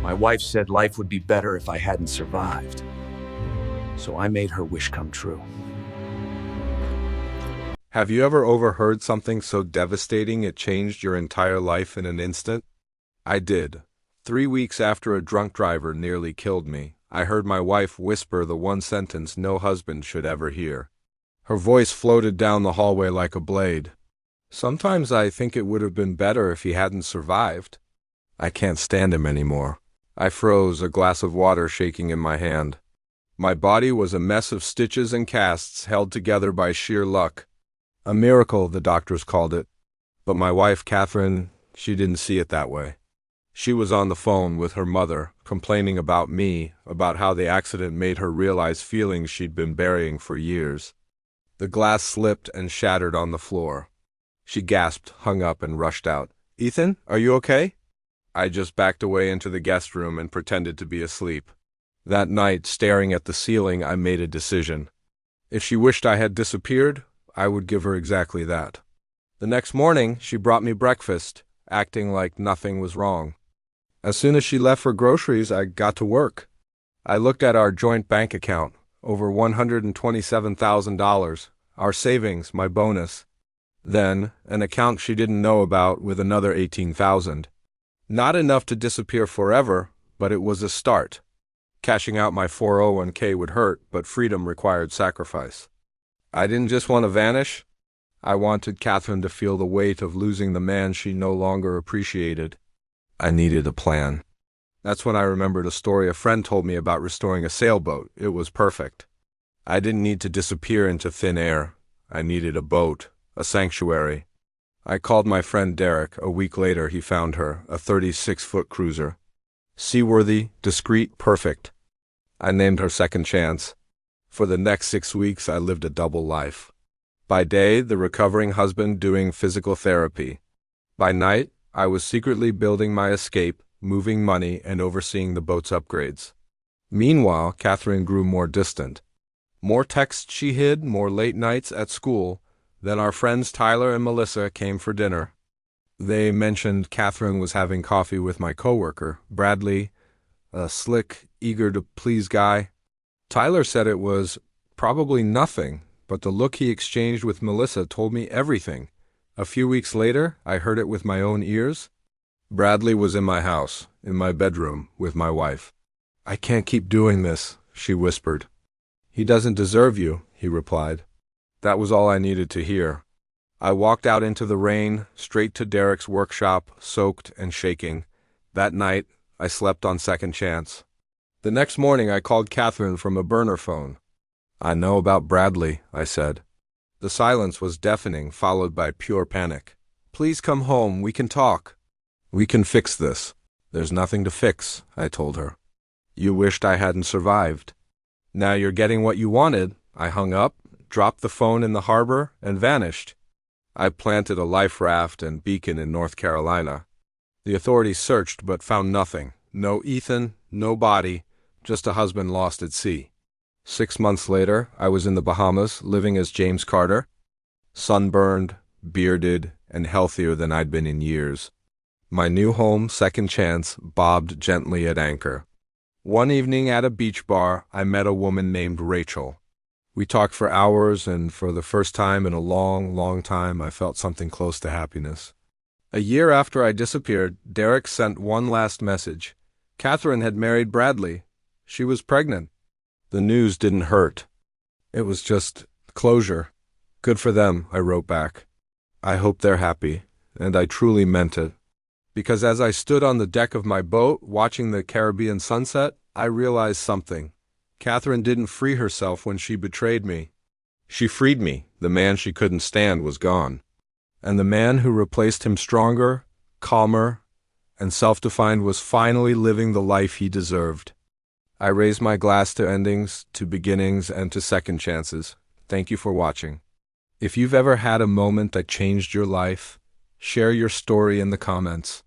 My wife said life would be better if I hadn't survived. So I made her wish come true. Have you ever overheard something so devastating it changed your entire life in an instant? I did. 3 weeks after a drunk driver nearly killed me, I heard my wife whisper the one sentence no husband should ever hear. Her voice floated down the hallway like a blade. Sometimes I think it would have been better if he hadn't survived. I can't stand him anymore. I froze, a glass of water shaking in my hand. My body was a mess of stitches and casts held together by sheer luck. A miracle, the doctors called it. But my wife, Catherine, she didn't see it that way. She was on the phone with her mother, complaining about me, about how the accident made her realize feelings she'd been burying for years. The glass slipped and shattered on the floor. She gasped, hung up, and rushed out. "Ethan, are you okay?" I just backed away into the guest room and pretended to be asleep. That night, staring at the ceiling, I made a decision. If she wished I had disappeared, I would give her exactly that. The next morning, she brought me breakfast, acting like nothing was wrong. As soon as she left for groceries, I got to work. I looked at our joint bank account, over $127,000, our savings, my bonus. Then, an account she didn't know about with another $18,000. Not enough to disappear forever, but it was a start. Cashing out my 401k would hurt, but freedom required sacrifice. I didn't just want to vanish. I wanted Catherine to feel the weight of losing the man she no longer appreciated. I needed a plan. That's when I remembered a story a friend told me about restoring a sailboat. It was perfect. I didn't need to disappear into thin air. I needed a boat, a sanctuary. I called my friend Derek. A week later, he found her, a 36-foot cruiser. Seaworthy, discreet, perfect. I named her Second Chance. For the next 6 weeks, I lived a double life. By day, the recovering husband doing physical therapy. By night, I was secretly building my escape, moving money, and overseeing the boat's upgrades. Meanwhile, Catherine grew more distant. More texts she hid, more late nights at school. Then our friends Tyler and Melissa came for dinner. They mentioned Catherine was having coffee with my coworker, Bradley, a slick, eager-to-please guy. Tyler said it was probably nothing, but the look he exchanged with Melissa told me everything. A few weeks later, I heard it with my own ears. Bradley was in my house, in my bedroom, with my wife. "I can't keep doing this," she whispered. "He doesn't deserve you," he replied. That was all I needed to hear. I walked out into the rain, straight to Derek's workshop, soaked and shaking. That night, I slept on Second Chance. The next morning, I called Catherine from a burner phone. "I know about Bradley," I said. The silence was deafening, followed by pure panic. "Please come home. We can talk." "We can fix this." "There's nothing to fix," I told her. "You wished I hadn't survived. Now you're getting what you wanted." I hung up, dropped the phone in the harbor, and vanished. I planted a life raft and beacon in North Carolina. The authorities searched but found nothing. No Ethan, no body, just a husband lost at sea. 6 months later, I was in the Bahamas, living as James Carter, sunburned, bearded, and healthier than I'd been in years. My new home, Second Chance, bobbed gently at anchor. One evening at a beach bar, I met a woman named Rachel. We talked for hours, and for the first time in a long, long time, I felt something close to happiness. A year after I disappeared, Derek sent one last message. Catherine had married Bradley. She was pregnant. The news didn't hurt. It was just closure. "Good for them," I wrote back. "I hope they're happy," and I truly meant it. Because as I stood on the deck of my boat, watching the Caribbean sunset, I realized something. Catherine didn't free herself when she betrayed me. She freed me. The man she couldn't stand was gone. And the man who replaced him stronger, calmer, and self-defined was finally living the life he deserved. I raise my glass to endings, to beginnings, and to second chances. Thank you for watching. If you've ever had a moment that changed your life, share your story in the comments.